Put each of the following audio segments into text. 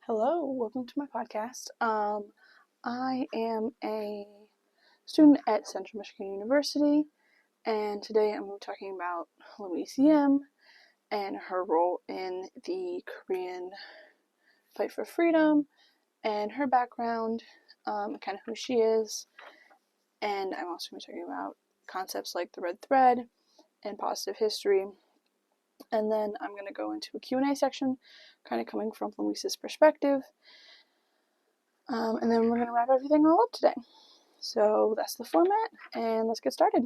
Hello, welcome to my podcast. I am a student at Central Michigan University, and today I'm talking about Louise Yim and her role in the Korean fight for freedom and her background, kind of who she is. And I'm also going to be talking about concepts like the red thread and positive history. And then I'm going to go into a Q&A section, kind of coming from Louise's perspective. And then we're going to wrap everything all up today. So that's the format, and let's get started.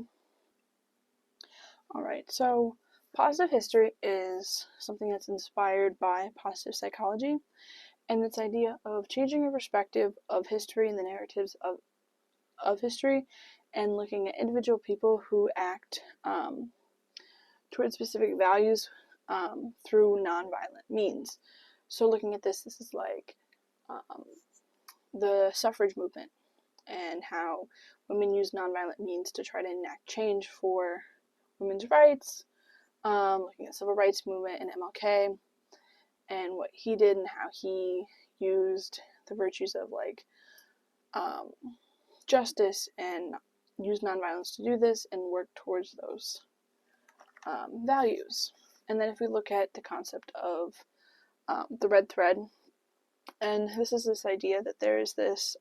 Alright, so positive history is something that's inspired by positive psychology, and this idea of changing your perspective of history and the narratives of history, and looking at individual people who act towards specific values through nonviolent means. So looking at this is like the suffrage movement and how women use nonviolent means to try to enact change for women's rights, looking at civil rights movement and MLK and what he did and how he used the virtues of justice and used nonviolence to do this and work towards those values. And then if we look at the concept of the red thread, and this is this idea that there is this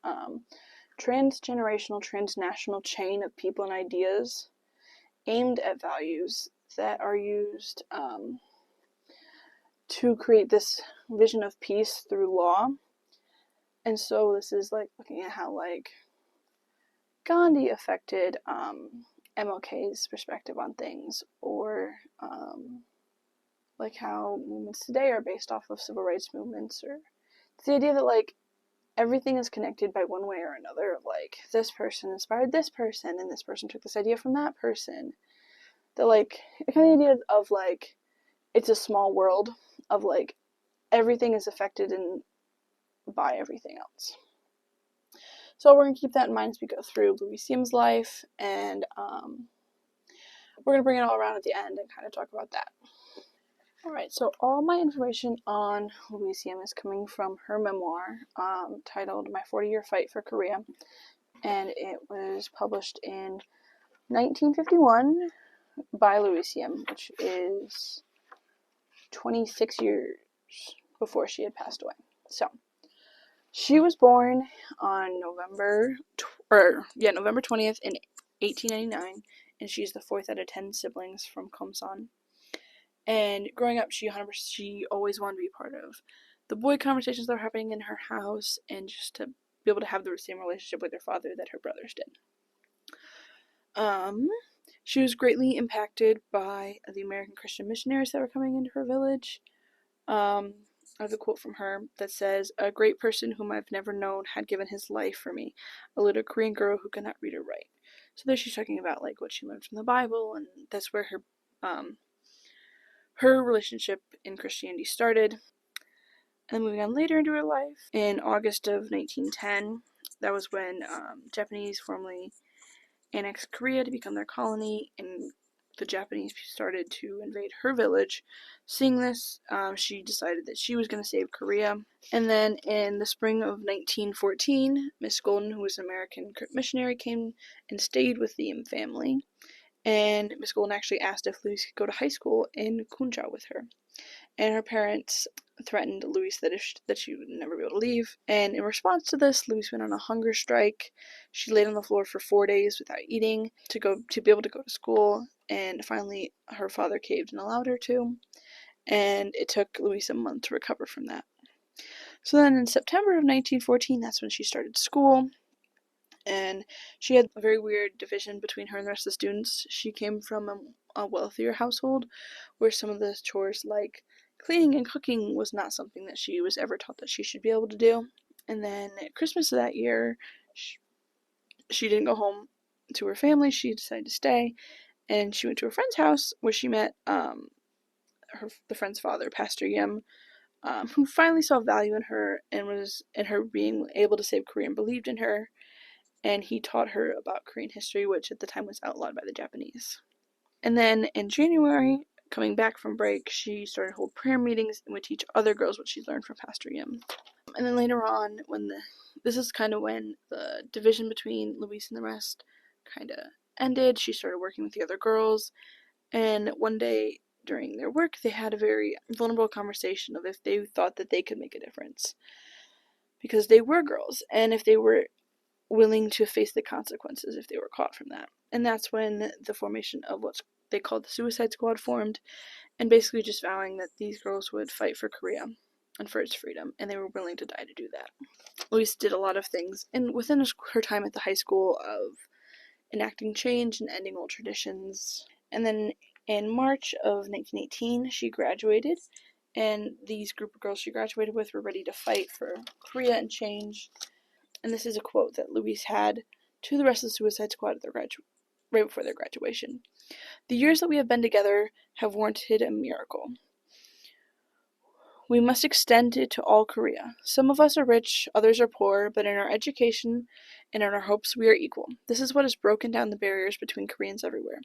transgenerational, transnational chain of people and ideas aimed at values that are used to create this vision of peace through law. And so this is like looking at how like Gandhi affected MLK's perspective on things, or like how movements today are based off of civil rights movements, or it's the idea that like everything is connected by one way or another. Like this person inspired this person, and this person took this idea from that person. The like kind of idea of like it's a small world of like everything is affected by everything else. So we're gonna keep that in mind as we go through Louise Yim's life, and we're gonna bring it all around at the end and kind of talk about that. Alright, so all my information on Louise Yim is coming from her memoir, titled My 40-Year Fight for Korea, and it was published in 1951 by Louise Yim, which is 26 years before she had passed away. So, she was born on November 20th in 1899, and she's the fourth out of 10 siblings from Komsan. And growing up, she always wanted to be part of the boy conversations that were happening in her house, and just to be able to have the same relationship with her father that her brothers did. She was greatly impacted by the American Christian missionaries that were coming into her village. I have a quote from her that says, "A great person whom I've never known had given his life for me, a little Korean girl who could not read or write." So there she's talking about like what she learned from the Bible, and that's where her relationship in Christianity started. And moving on later into her life, in August of 1910, that was when Japanese formally annexed Korea to become their colony, and the Japanese started to invade her village. Seeing this, she decided that she was going to save Korea. And then in the spring of 1914, Miss Golden, who was an American missionary, came and stayed with the Yim family. And Miss Golden actually asked if Louise could go to high school in Kunja with her. And her parents threatened Louise that she would never be able to leave. And in response to this, Louise went on a hunger strike. She laid on the floor for 4 days without eating to be able to go to school. And finally, her father caved and allowed her to. And it took Louise a month to recover from that. So then in September of 1914, that's when she started school. And she had a very weird division between her and the rest of the students. She came from a wealthier household where some of the chores like cleaning and cooking was not something that she was ever taught that she should be able to do. And then at Christmas of that year, she didn't go home to her family. She decided to stay, and she went to a friend's house where she met the friend's father, Pastor Yim, who finally saw value in her and was in her being able to save Korea and believed in her. And he taught her about Korean history, which at the time was outlawed by the Japanese. And then in January, coming back from break, she started to hold prayer meetings and would teach other girls what she learned from Pastor Yim. And then later on, this is kind of when the division between Louise and the rest kind of ended. She started working with the other girls, and one day during their work, they had a very vulnerable conversation of if they thought that they could make a difference. Because they were girls, and if they were willing to face the consequences if they were caught from that. And that's when the formation of what they called the Suicide Squad formed, and basically just vowing that these girls would fight for Korea and for its freedom, and they were willing to die to do that. Louise did a lot of things, and within her time at the high school, of enacting change and ending old traditions. And then in March of 1918, she graduated, and these group of girls she graduated with were ready to fight for Korea and change. And this is a quote that Louise had to the rest of the Suicide Squad at right before their graduation. "The years that we have been together have warranted a miracle. We must extend it to all Korea. Some of us are rich, others are poor, but in our education and in our hopes we are equal. This is what has broken down the barriers between Koreans everywhere.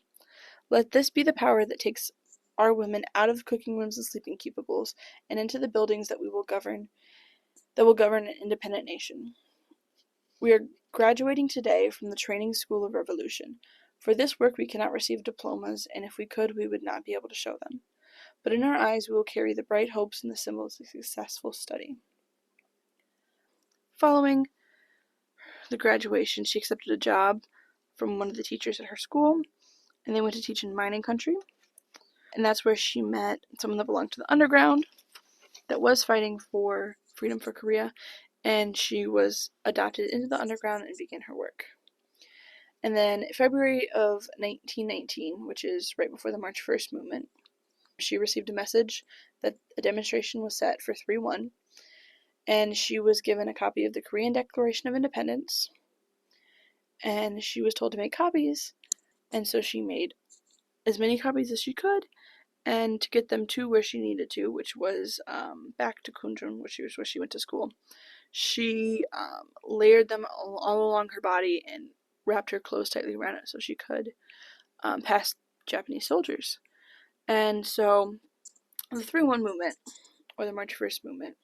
Let this be the power that takes our women out of cooking rooms and sleeping cubicles and into the buildings that will govern an independent nation. We are graduating today from the Training School of Revolution. For this work we cannot receive diplomas, and if we could, we would not be able to show them. But in our eyes we will carry the bright hopes and the symbols of successful study." Following the graduation, she accepted a job from one of the teachers at her school, and they went to teach in mining country. And that's where she met someone that belonged to the underground that was fighting for freedom for Korea, and she was adopted into the underground and began her work. And then February of 1919, which is right before the March 1st movement, she received a message that a demonstration was set for 3/1, and she was given a copy of the Korean Declaration of Independence, and she was told to make copies, and so she made as many copies as she could, and to get them to where she needed to, which was back to Kunjun, which was where she went to school. She layered them all along her body and wrapped her clothes tightly around it so she could pass Japanese soldiers. And so the 3/1 movement, or the March 1st movement,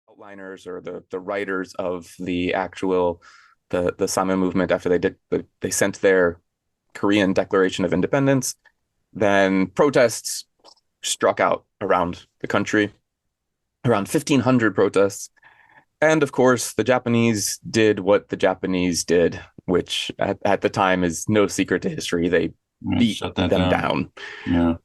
outliners or the writers of the actual the Samoa movement after they sent their Korean Declaration of Independence, then protests struck out around the country, around 1,500 protests. And of course, the Japanese did what the Japanese did, which at the time is no secret to history. They beat them down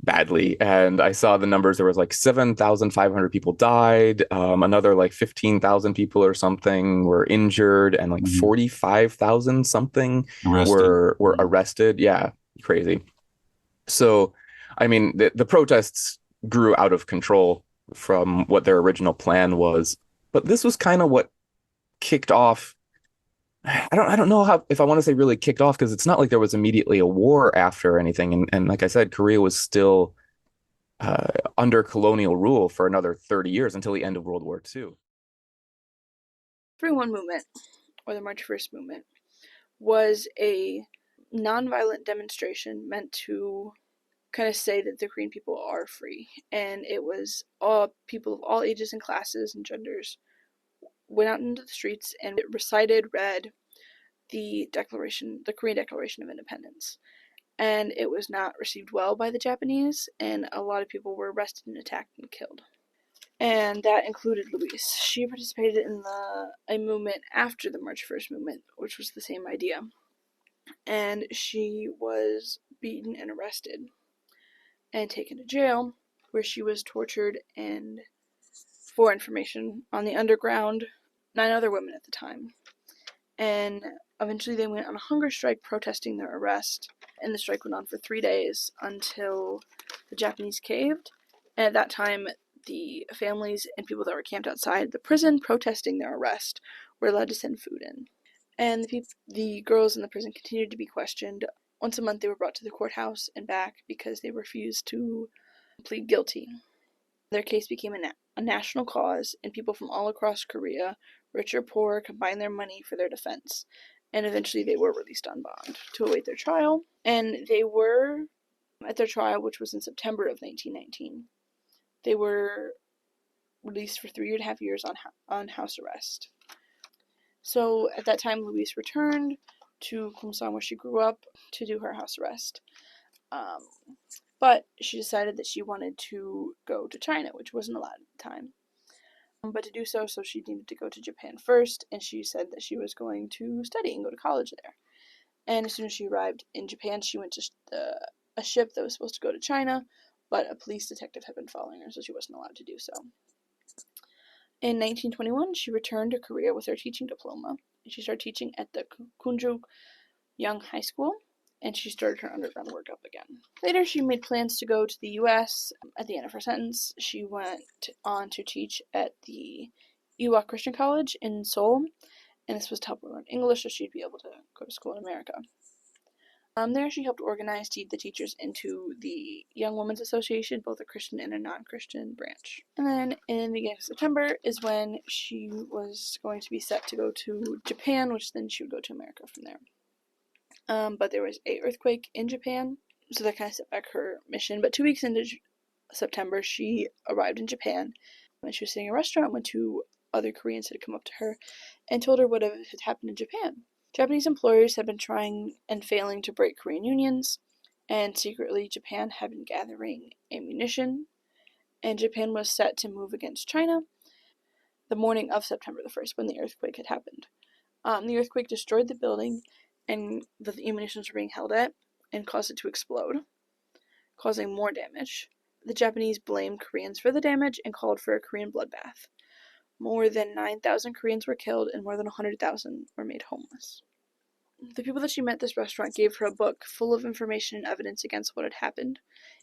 badly. And I saw the numbers. There was like 7,500 people died. Another like 15,000 people or something were injured, and like 45,000 something were arrested. Yeah, crazy. So, I mean, the protests grew out of control from what their original plan was. But this was kind of what kicked off. I don't know if I want to say really kicked off, because it's not like there was immediately a war after or anything. And like I said, Korea was still under colonial rule for another 30 years until the end of World War II. 3/1 movement, or the March 1st movement, was a nonviolent demonstration meant to kind of say that the Korean people are free. And it was all people of all ages and classes and genders went out into the streets and read the Korean Declaration of Independence. And it was not received well by the Japanese, and a lot of people were arrested and attacked and killed. And that included Louise. She participated in a movement after the March 1st movement, which was the same idea. And she was beaten and arrested and taken to jail, where she was tortured and for information on the underground, 9 other women at the time. And eventually they went on a hunger strike protesting their arrest, and the strike went on for 3 days until the Japanese caved. And at that time, the families and people that were camped outside the prison protesting their arrest were allowed to send food in. And the girls in the prison continued to be questioned. Once a month they were brought to the courthouse and back because they refused to plead guilty. Their case became a national cause, and people from all across Korea, rich or poor, combined their money for their defense. And eventually they were released on bond to await their trial. And they were At their trial, which was in September of 1919, they were released for 3.5 years on house arrest. So at that time, Louise returned to Kumsan, where she grew up, to do her house arrest. Um, but she decided that she wanted to go to China, which wasn't allowed at the time. But to do so she needed to go to Japan first, and she said that she was going to study and go to college there. And as soon as she arrived in Japan, she went to a ship that was supposed to go to China, but a police detective had been following her, so she wasn't allowed to do so. In 1921, she returned to Korea with her teaching diploma. She started teaching at the Kunjuk Young High School, and she started her underground work up again. Later, she made plans to go to the U.S. At the end of her sentence, she went on to teach at the Ewha Christian College in Seoul, and this was to help her learn English so she'd be able to go to school in America. There, she helped organize the teachers into the Young Women's Association, both a Christian and a non-Christian branch. And then in the beginning of September is when she was going to be set to go to Japan, which then she would go to America from there. But there was an earthquake in Japan, so that kind of set back her mission. But 2 weeks into September, she arrived in Japan. When she was sitting in a restaurant, when 2 other Koreans had come up to her and told her what had happened in Japan. Japanese employers had been trying and failing to break Korean unions, and secretly Japan had been gathering ammunition, and Japan was set to move against China the morning of September the 1st when the earthquake had happened. The earthquake destroyed the building and the ammunitions were being held at and caused it to explode, causing more damage. The Japanese blamed Koreans for the damage and called for a Korean bloodbath. More than 9,000 Koreans were killed and more than 100,000 were made homeless. The people that she met at this restaurant gave her a book full of information and evidence against what had happened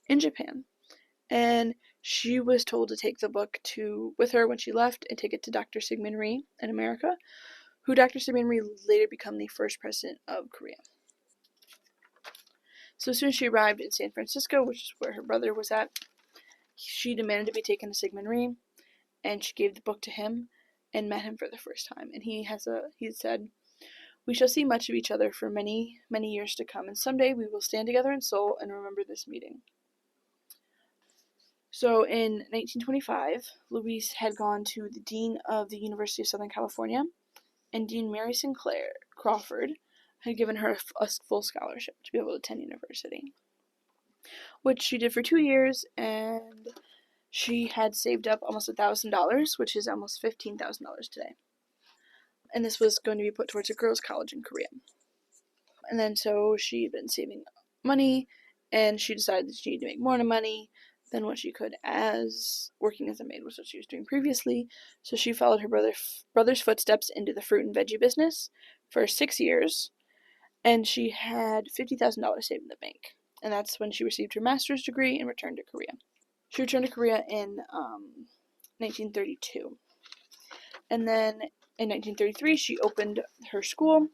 in Japan. And she was told to take the book with her when she left and take it to Dr. Syngman Rhee in America, who Dr. Syngman Rhee later became the first president of Korea. So as soon as she arrived in San Francisco, which is where her brother was at, she demanded to be taken to Syngman Rhee, and she gave the book to him and met him for the first time. And he said, "We shall see much of each other for many, many years to come, and someday we will stand together in Seoul and remember this meeting." So in 1925, Louise had gone to the dean of the University of Southern California, and Dean Mary Sinclair Crawford had given her a full scholarship to be able to attend university, which she did for 2 years, and she had saved up almost $1,000, which is almost $15,000 today. And this was going to be put towards a girls' college in Korea. And then so she had been saving money, and she decided that she needed to make more money than what she could as working as a maid was what she was doing previously. So she followed her brother's footsteps into the fruit and veggie business for 6 years, and she had $50,000 saved in the bank. And that's when she received her master's degree and returned to Korea. She returned to Korea in 1932. And then in 1933, she opened her school,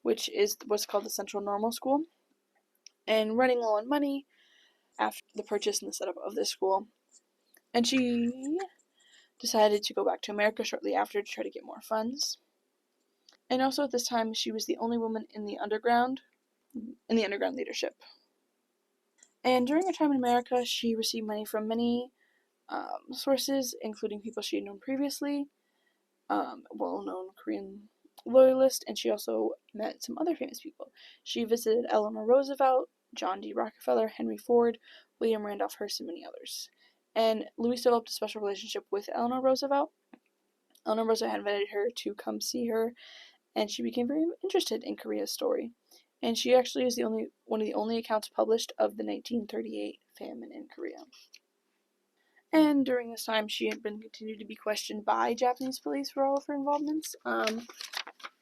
which is what's called the Central Normal School. And running low on money after the purchase and the setup of this school, and she decided to go back to America shortly after to try to get more funds. And also at this time, she was the only woman in the underground leadership. And during her time in America, she received money from many sources, including people she had known previously, well-known Korean loyalists, and she also met some other famous people. She visited Eleanor Roosevelt, John D. Rockefeller, Henry Ford, William Randolph Hearst, and many others. And Louise developed a special relationship with Eleanor Roosevelt. Eleanor Roosevelt had invited her to come see her, and she became very interested in Korea's story. And she actually is one of the only accounts published of the 1938 famine in Korea. And during this time, she had been continued to be questioned by Japanese police for all of her involvements.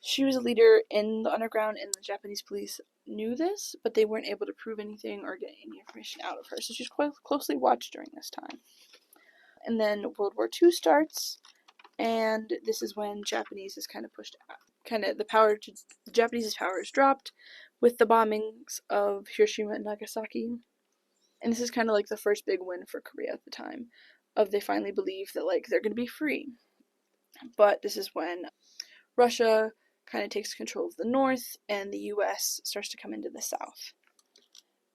She was a leader in the underground, and the Japanese police knew this, but they weren't able to prove anything or get any information out of her. So she was quite closely watched during this time. And then World War II starts, and this is when Japanese is kind of pushed out. The Japanese power is dropped with the bombings of Hiroshima and Nagasaki. And this is kind of like the first big win for Korea at the time, of they finally believe that they're going to be free. But this is when Russia kind of takes control of the north, and the U.S. starts to come into the south.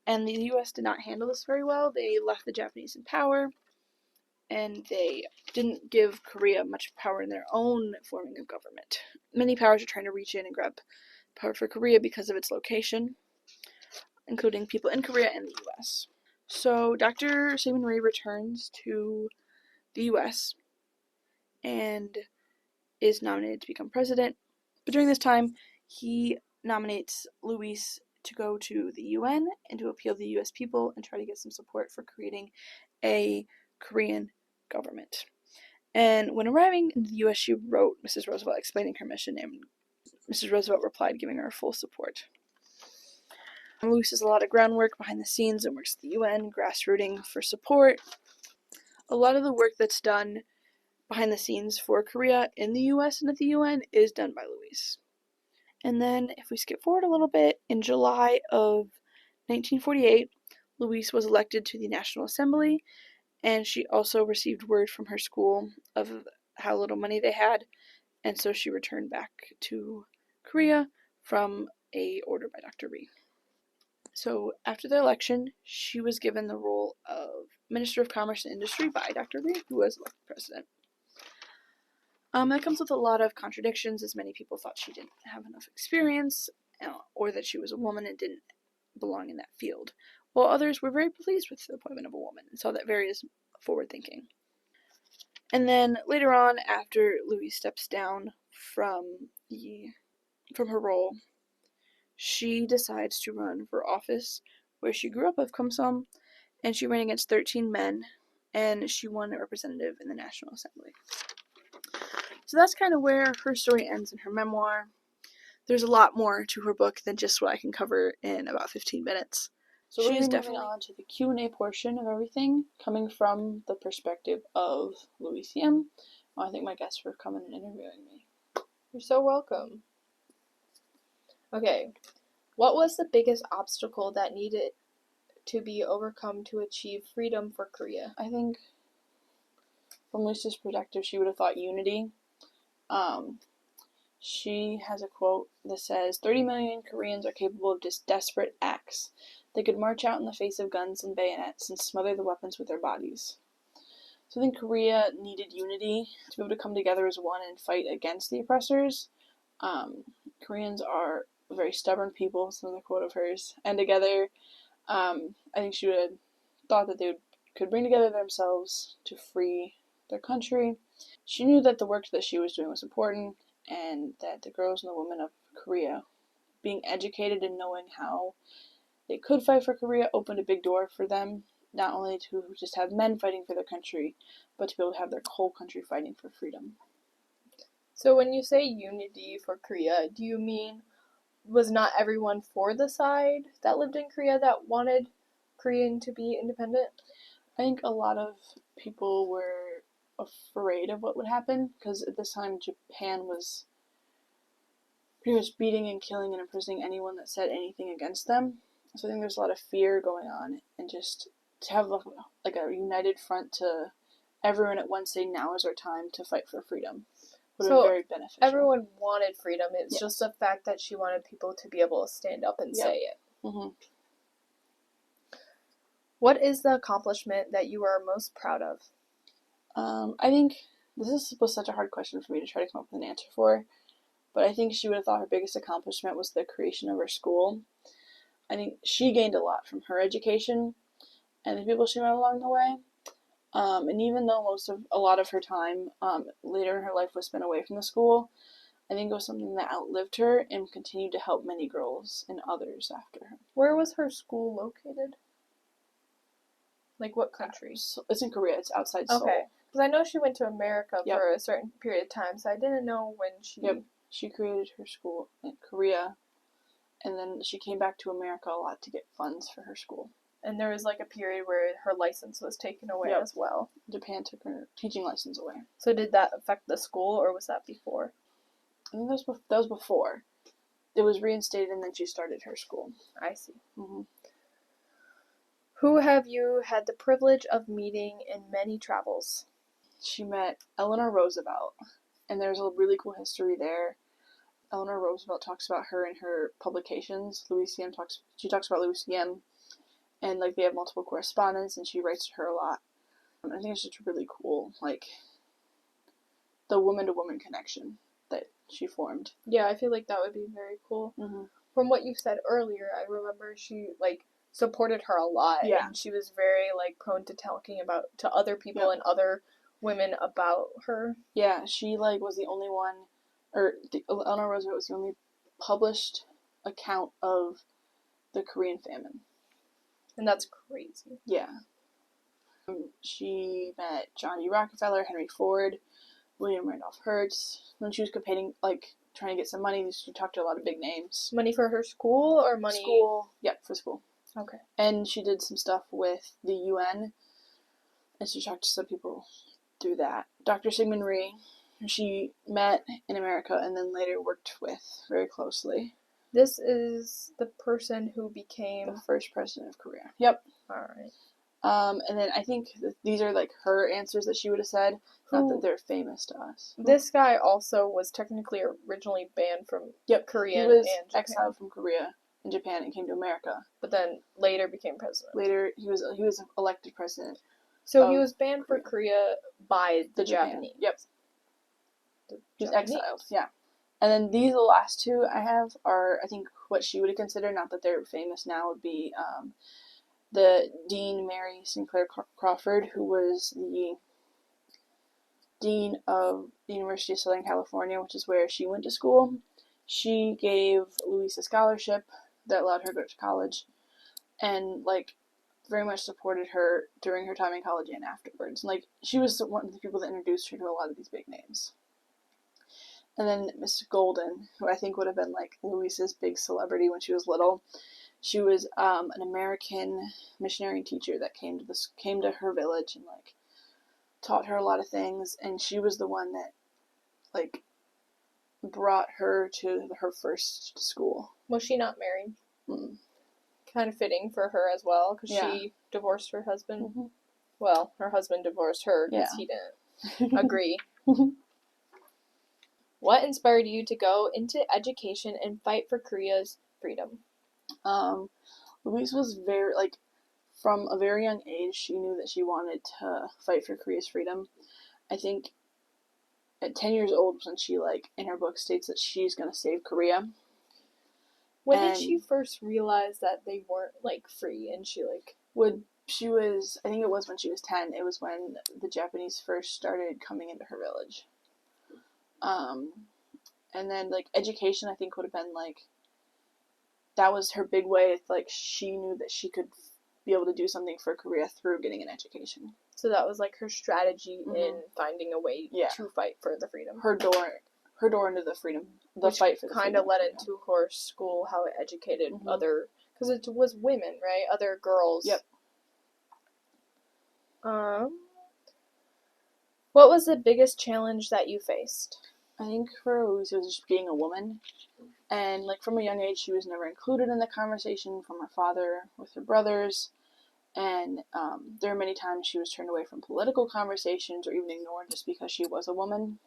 And the U.S. did not handle this very well. They left the Japanese in power, and they didn't give Korea much power in their own forming of government. Many powers are trying to reach in and grab power for Korea because of its location, including people in Korea and the U.S. So Dr. Salman Rhee returns to the U.S. and is nominated to become president. But during this time, he nominates Louise to go to the UN and to appeal to the US people and try to get some support for creating a Korean government. And when arriving in the US, she wrote Mrs. Roosevelt explaining her mission, and Mrs. Roosevelt replied, giving her full support. Louise does a lot of groundwork behind the scenes and works at the UN, grassrooting for support. A lot of the work that's done behind the scenes for Korea in the US and at the UN is done by Louise. And then if we skip forward a little bit, in July of 1948, Louise was elected to the National Assembly, and she also received word from her school of how little money they had, and so she returned back to Korea from a order by Dr. Rhee. So after the election, she was given the role of Minister of Commerce and Industry by Dr. Rhee, who was elected president. That comes with a lot of contradictions, as many people thought she didn't have enough experience, or that she was a woman and didn't belong in that field, while others were very pleased with the appointment of a woman and saw that very as forward thinking. And then later on, after Louise steps down from her role, she decides to run for office where she grew up of Kumsum, and she ran against 13 men, and she won a representative in the National Assembly. So that's kind of where her story ends in her memoir. There's a lot more to her book than just what I can cover in about 15 minutes. So she's definitely on to the Q&A portion of everything, coming from the perspective of Louise Yim. I want to thank my guests for coming and interviewing me. You're so welcome. Okay, what was the biggest obstacle that needed to be overcome to achieve freedom for Korea? I think from Louise's perspective, she would have thought unity. She has a quote that says, 30 million Koreans are capable of just desperate acts. They could march out in the face of guns and bayonets and smother the weapons with their bodies. So I think Korea needed unity to be able to come together as one and fight against the oppressors. Koreans are a very stubborn people, that's another quote of hers. And together, I think she would have thought that they could bring together themselves to free their country. She knew that the work that she was doing was important, and that the girls and the women of Korea, being educated and knowing how they could fight for Korea, opened a big door for them, not only to just have men fighting for their country, but to be able to have their whole country fighting for freedom. So when you say unity for Korea, do you mean was not everyone for the side that lived in Korea that wanted Korean to be independent? I think a lot of people were afraid of what would happen, because at this time Japan was pretty much beating and killing and imprisoning anyone that said anything against them. So I think there's a lot of fear going on, and just to have like a united front to everyone at once say now is our time to fight for freedom would have been very beneficial. Everyone wanted freedom. It's just the fact that she wanted people to be able to stand up and say it. Mm-hmm. What is the accomplishment that you are most proud of? I think this was such a hard question for me to try to come up with an answer for, but I think she would have thought her biggest accomplishment was the creation of her school. I think she gained a lot from her education and the people she met along the way. And even though a lot of her time later in her life was spent away from the school, I think it was something that outlived her and continued to help many girls and others after her. Where was her school located? Like what country? It's in Korea. It's outside Seoul. Okay. Because I know she went to America for a certain period of time, so I didn't know when she... Yep. She created her school in Korea, and then she came back to America a lot to get funds for her school. And there was like a period where her license was taken away as well. Japan took her teaching license away. So did that affect the school, or was that before? I think that was before. It was reinstated, and then she started her school. I see. Mm-hmm. Who have you had the privilege of meeting in many travels? She met Eleanor Roosevelt, and there's a really cool history there. Eleanor Roosevelt talks about her in her publications. Louise Yim talks about Louise Yim, and like they have multiple correspondence, and she writes to her a lot. I think it's just really cool, like the woman-to-woman connection that she formed. Yeah, I feel like that would be very cool. Mm-hmm. From what you said earlier, I remember she like supported her a lot, Yeah. and she was very like prone to talking about to other people and other women about her. Yeah, she like was the only one, or Eleanor Roosevelt was the only published account of the Korean famine. And that's crazy. Yeah. She met John D. Rockefeller, Henry Ford, William Randolph Hearst. When she was campaigning, like trying to get some money, she talked to a lot of big names. Money for her school or money? School. Yep, for school. Okay. And she did some stuff with the UN, and she talked to some people through that. Dr. Syngman Rhee, she met in America and then later worked with very closely. This is the person who became the first president of Korea. Yep. Alright. And then I think these are like her answers that she would have said, not that they're famous to us. This guy also was technically originally banned from Korea. He was and Japan. exiled from Korea and Japan and came to America. But then later became president. Later, he was elected president. So he was banned for Korea by the Japanese. Yep. He was Japanese. exiled. Yeah. And then the last two I have are, I think, what she would have considered, not that they're famous now, would be the Dean Mary Sinclair Crawford, who was the dean of the University of Southern California, which is where she went to school. She gave Louise a scholarship that allowed her to go to college, and like very much supported her during her time in college and afterwards. Like she was one of the people that introduced her to a lot of these big names. And then Miss Golden, who I think would have been like Louise's big celebrity when she was little. She was an American missionary teacher that came to her village and like taught her a lot of things, and she was the one that like brought her to her first school. Was she not married? Mm. Kind of fitting for her as well, because she divorced her husband. Mm-hmm. Well, her husband divorced her because he didn't agree. What inspired you to go into education and fight for Korea's freedom? Louise was very, like, from a very young age, she knew that she wanted to fight for Korea's freedom. I think at 10 years old, when she, like, in her book states that she's going to save Korea. When did she first realize that they weren't, like, free, and she, like... I think it was when she was 10. It was when the Japanese first started coming into her village. And then, like, education, I think, would have been, like, that was her big way. Like, she knew that she could be able to do something for Korea through getting an education. So that was, like, her strategy in finding a way to fight for the freedom. Her door into the freedom, the fight for the freedom. Kind of led into her school, how it educated other, because it was women, right? Other girls. Yep. What was the biggest challenge that you faced? I think for Louise, it was just being a woman. And, like, from a young age, she was never included in the conversation from her father with her brothers. And there were many times she was turned away from political conversations or even ignored just because she was a woman.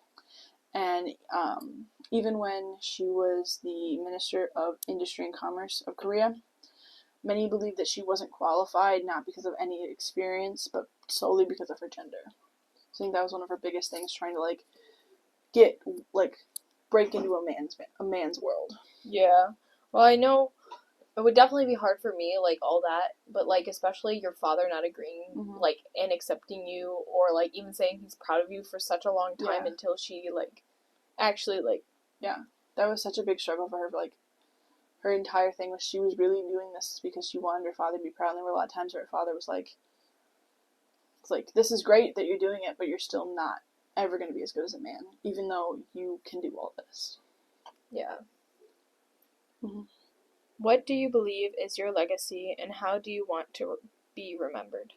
And even when she was the Minister of Industry and Commerce of Korea, many believed that she wasn't qualified, not because of any experience, but solely because of her gender. So I think that was one of her biggest things, trying to, like, break into a man's world. Yeah. Well, I know it would definitely be hard for me, like, all that, but, like, especially your father not agreeing, like, and accepting you, or, like, even saying he's proud of you for such a long time until she, like, actually, like... Yeah. That was such a big struggle for her, like, her entire thing was she was really doing this because she wanted her father to be proud, and there were a lot of times where her father was like, it's like, this is great that you're doing it, but you're still not ever going to be as good as a man, even though you can do all this. Yeah. Mm-hmm. What do you believe is your legacy, and how do you want to be remembered?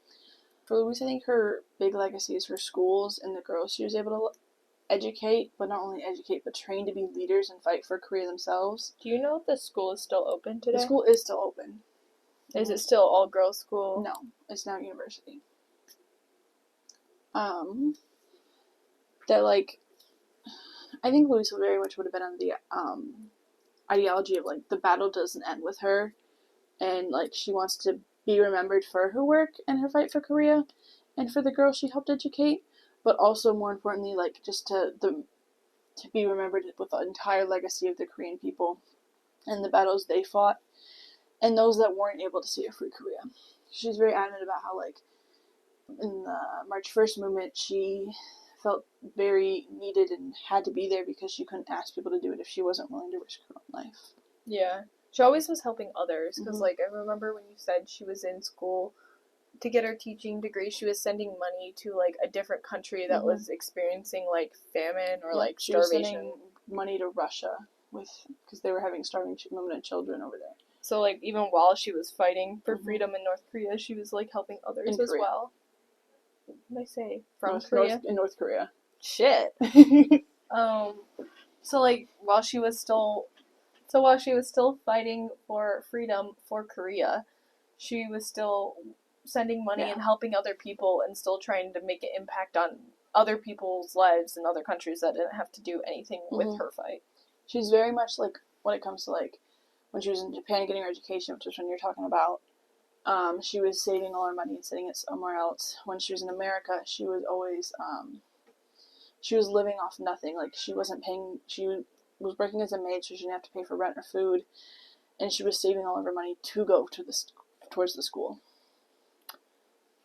For Louise, I think her big legacy is her schools and the girls she was able to educate, but not only educate, but train to be leaders and fight for Korea themselves. Do you know if the school is still open today? The school is still open. Is it still all-girls school? No, it's now university. That, like, I think Louise very much would have been on the ideology of, like, the battle doesn't end with her, and, like, she wants to be remembered for her work and her fight for Korea and for the girls she helped educate, but also more importantly, like, just to be remembered with the entire legacy of the Korean people and the battles they fought and those that weren't able to see a free Korea. She's very adamant about how, like, in the March 1st movement, she felt very needed and had to be there because she couldn't ask people to do it if she wasn't willing to risk her own life. Yeah. She always was helping others, because, like, I remember when you said she was in school to get her teaching degree, she was sending money to, like, a different country that was experiencing, like, famine or, like, she was starvation. sending money to Russia because they were having starving women and children over there. So, like, even while she was fighting for freedom in North Korea, she was, like, helping others as well. What did I say? From Korea? In North Korea. Shit. So, like, while she was still fighting for freedom for Korea, she was still sending money and helping other people and still trying to make an impact on other people's lives in other countries that didn't have to do anything with her fight. She's very much, like, when it comes to, like, when she was in Japan getting her education, which is when you're talking about, she was saving all her money and sending it somewhere else. When she was in America, she was always, she was living off nothing. Like, she wasn't paying, she was working as a maid, so she didn't have to pay for rent or food, and she was saving all of her money to go to towards the school.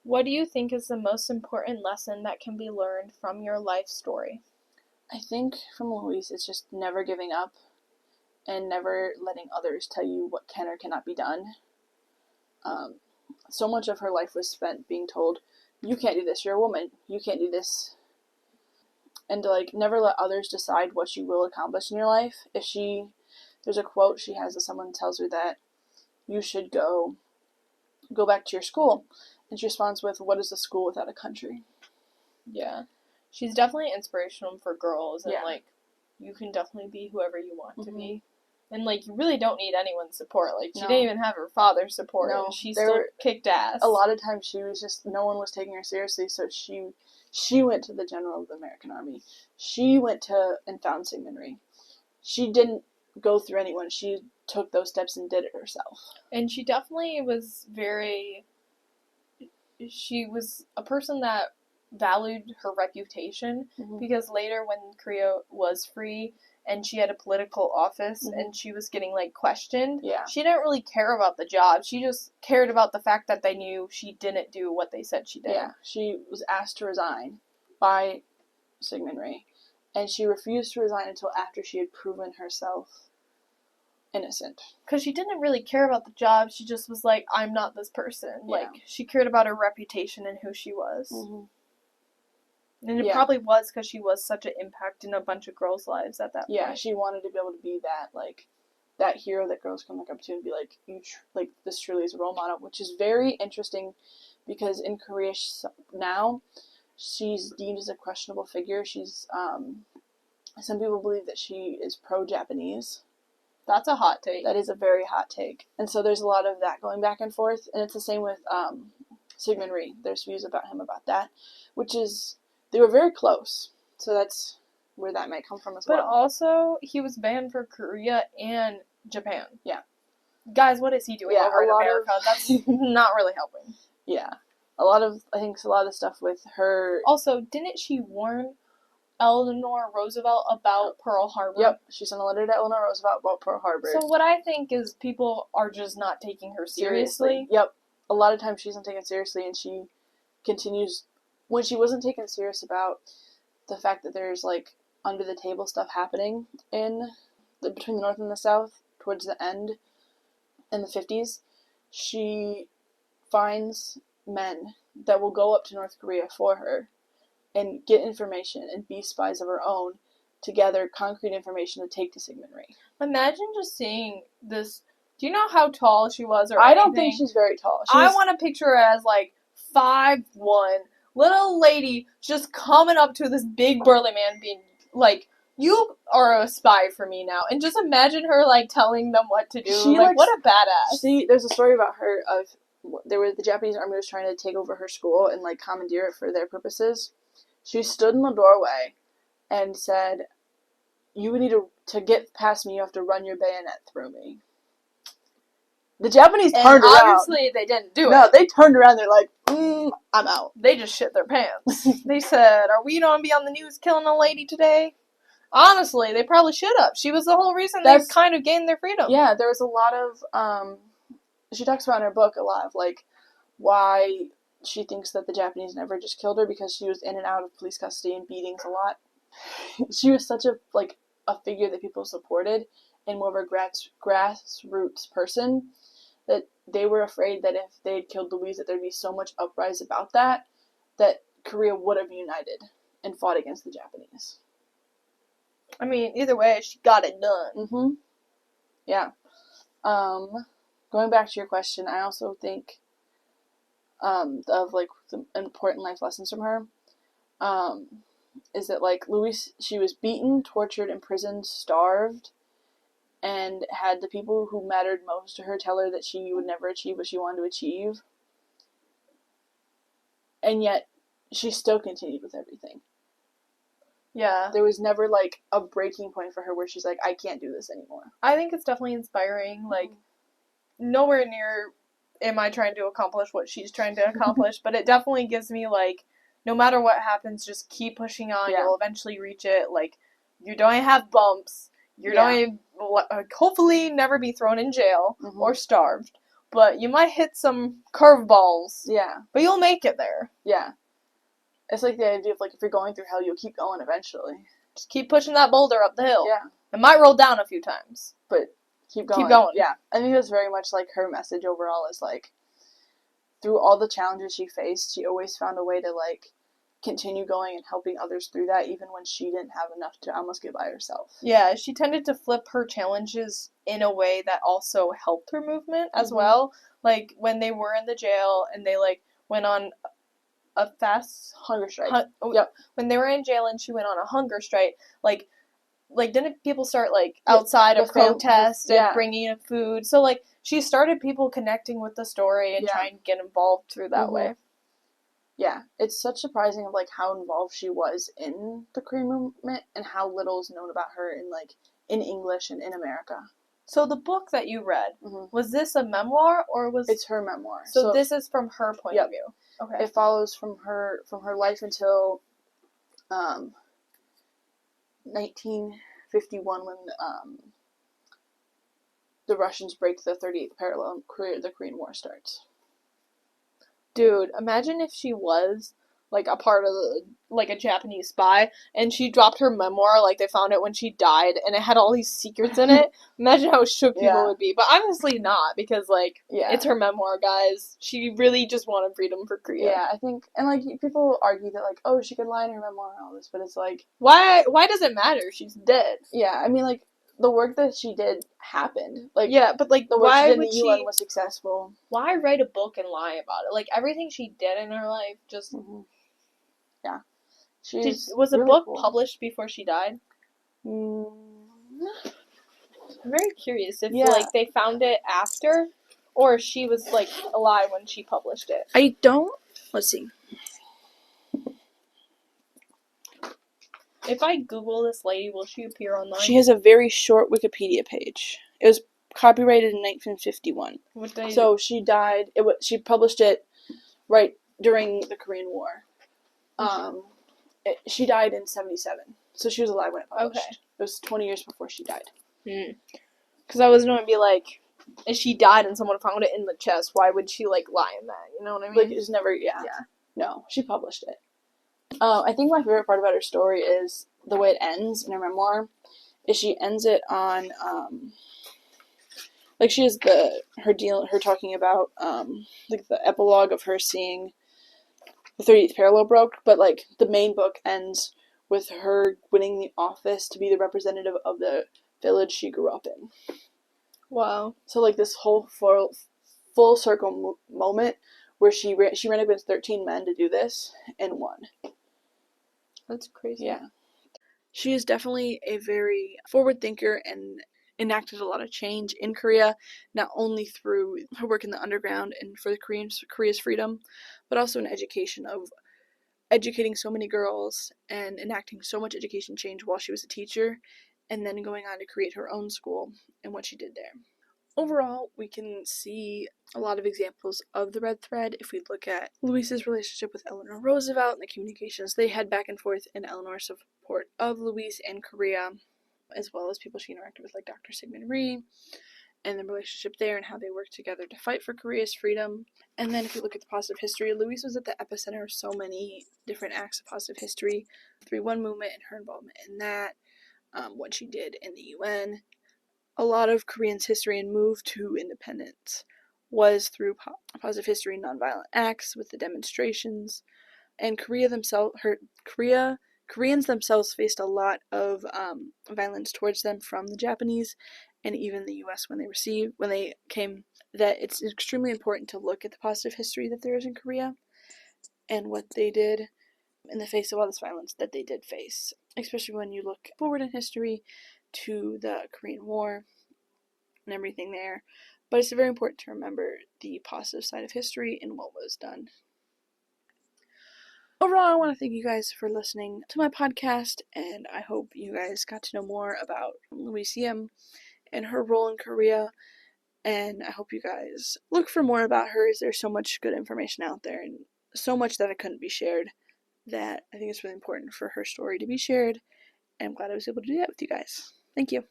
What do you think is the most important lesson that can be learned from your life story? I think from Louise, it's just never giving up and never letting others tell you what can or cannot be done. So much of her life was spent being told, you can't do this, you're a woman, you can't do this. And to, like, never let others decide what you will accomplish in your life. There's a quote she has that someone tells her that you should go back to your school. And she responds with, what is a school without a country? Yeah. She's definitely inspirational for girls, and, like, you can definitely be whoever you want to be. And, like, you really don't need anyone's support. Like, she didn't even have her father's support, and she still kicked ass. A lot of times she was just, no one was taking her seriously, so she went to the General of the American Army. She went to and found Sigmund Rhee. She didn't go through anyone. She took those steps and did it herself. And she definitely was she was a person that valued her reputation, because later when Korea was free and she had a political office and she was getting, like, questioned, she didn't really care about the job. She just cared about the fact that they knew she didn't do what they said she did. Yeah, she was asked to resign by Sigmund Rhee, and she refused to resign until after she had proven herself innocent. Because she didn't really care about the job. She just was like, I'm not this person. Yeah. Like, she cared about her reputation and who she was. And it probably was because she was such an impact in a bunch of girls' lives at that point. Yeah, she wanted to be able to be that, like, that hero that girls can look up to and be like, this truly is a role model, which is very interesting because in Korea now, she's deemed as a questionable figure. She's, some people believe that she is pro-Japanese. That's a hot take. That is a very hot take. And so there's a lot of that going back and forth, and it's the same with Sigmund Rhee. There's views about him about that, which is, they were very close, so that's where that might come from as well. But also, he was banned for Korea and Japan. Yeah. Guys, what is he doing over in America? That's not really helping. Yeah. I think a lot of the stuff with her... Also, didn't she warn Eleanor Roosevelt about Pearl Harbor? Yep. She sent a letter to Eleanor Roosevelt about Pearl Harbor. So what I think is people are just not taking her seriously. Yep. A lot of times she isn't taken seriously, and she continues... When she wasn't taken serious about the fact that there's, like, under-the-table stuff happening between the North and the South towards the end in the 50s, she finds men that will go up to North Korea for her and get information and be spies of her own to gather concrete information to take to Sigmund Rhee. Imagine just seeing this. Do you know how tall she was or anything? I don't think she's very tall. I want to picture her as, like, 5'1", little lady just coming up to this big burly man being like, you are a spy for me now. And just imagine her, like, telling them what to do. What a badass. There's a story about her of, the Japanese army was trying to take over her school and, like, commandeer it for their purposes. She stood in the doorway and said, you need to get past me, you have to run your bayonet through me. The Japanese And turned around. obviously they didn't do it. No, they turned around. They're like, I'm out. They just shit their pants. They said, "Are we gonna be on the news killing a lady today?" Honestly, they probably should have. She was the whole reason they kind of gained their freedom. Yeah, there was a lot of, she talks about in her book a lot of, like, why she thinks that the Japanese never just killed her, because she was in and out of police custody and beatings a lot. She was such a figure that people supported, and more of a grassroots person, that they were afraid that if they had killed Louise, that there'd be so much uprising about that Korea would have united and fought against the Japanese. I mean, either way, she got it done. Yeah. Going back to your question, I also think of, like, the important life lessons from her, is that, like, Louise, she was beaten, tortured, imprisoned, starved, and had the people who mattered most to her tell her that she would never achieve what she wanted to achieve. And yet, she still continued with everything. Yeah. There was never, like, a breaking point for her where she's like, I can't do this anymore. I think it's definitely inspiring. Like, nowhere near am I trying to accomplish what she's trying to accomplish, but it definitely gives me, like, no matter what happens, just keep pushing on. Yeah. You'll eventually reach it. Like, you don't have bumps. You don't hopefully never be thrown in jail or starved. But you might hit some curveballs. Yeah. But you'll make it there. Yeah. It's like the idea of, like, if you're going through hell, you'll keep going eventually. Just keep pushing that boulder up the hill. Yeah. It might roll down a few times. But keep going. Keep going. Yeah. I think that's very much, like, her message overall is, like, through all the challenges she faced, she always found a way to, like, continue going and helping others through that, even when she didn't have enough to almost get by herself. Yeah, she tended to flip her challenges in a way that also helped her movement as well. Like, when they were in the jail and they, like, went on a fast hunger strike. Yep. When they were in jail and she went on a hunger strike, like didn't people start, like, outside a protest and bringing in food? So, like, she started people connecting with the story and trying to get involved through that way. Yeah, it's such surprising of, like, how involved she was in the Korean movement and how little is known about her in English and in America. So the book that you read, was this a memoir or was... It's her memoir. So this is from her point of view. Okay. It follows from her life until 1951 when the Russians break the 38th parallel and the Korean War starts. Dude, imagine if she was, like, a part of, like, a Japanese spy, and she dropped her memoir, like, they found it when she died, and it had all these secrets in it. Imagine how shook people would be. But obviously not, because, like, it's her memoir, guys. She really just wanted freedom for Korea. Yeah, I think, and, like, people argue that, like, oh, she could lie in her memoir and all this, but it's like... Why does it matter? She's dead. Yeah, I mean, like, the work that she did happened. Like, yeah, but, like, the work she did in the UN was successful. Why write a book and lie about it? Like, everything she did in her life just... Yeah. Was the book published before she died? I'm very curious if, like, they found it after, or she was, like, alive when she published it. I don't... Let's see. If I Google this lady, will she appear online? She has a very short Wikipedia page. It was copyrighted in 1951. So she died... She published it right during the Korean War. She died in 1977, so she was alive when it published. Okay. It was 20 years before she died. Because I was going to be like, if she died and someone found it in the chest, why would she, like, lie in that? You know what I mean? Like, it was never, No, she published it. I think my favorite part about her story is the way it ends in her memoir, is she ends it on, like, she has her talking about, like, the epilogue of her seeing the 30th parallel broke, but, like, the main book ends with her winning the office to be the representative of the village she grew up in. Wow. So, like, this whole full circle moment where she ran against 13 men to do this and won. That's crazy. Yeah. She is definitely a very forward thinker and enacted a lot of change in Korea, not only through her work in the underground and for Korea's freedom, but also in education, of educating so many girls and enacting so much education change while she was a teacher, and then going on to create her own school and what she did there. Overall, we can see a lot of examples of the red thread if we look at Louise's relationship with Eleanor Roosevelt and the communications they had back and forth, and Eleanor's support of Louise in Korea, as well as people she interacted with like Dr. Sigmund Rhee, and the relationship there and how they worked together to fight for Korea's freedom. And then if you look at the positive history, Louise was at the epicenter of so many different acts of positive history. The 3-1 movement and her involvement in that, what she did in the UN. A lot of Koreans' history and move to independence was through positive history and nonviolent acts with the demonstrations. And Koreans themselves faced a lot of violence towards them from the Japanese and even the U.S. when they came. That it's extremely important to look at the positive history that there is in Korea and what they did in the face of all this violence that they did face, especially when you look forward in history to the Korean War and everything there. But it's very important to remember the positive side of history and what was done. Overall, I want to thank you guys for listening to my podcast, and I hope you guys got to know more about Louise Yim and her role in Korea, and I hope you guys look for more about her, as there's so much good information out there and so much that I couldn't be shared that I think it's really important for her story to be shared, and I'm glad I was able to do that with you guys. Thank you.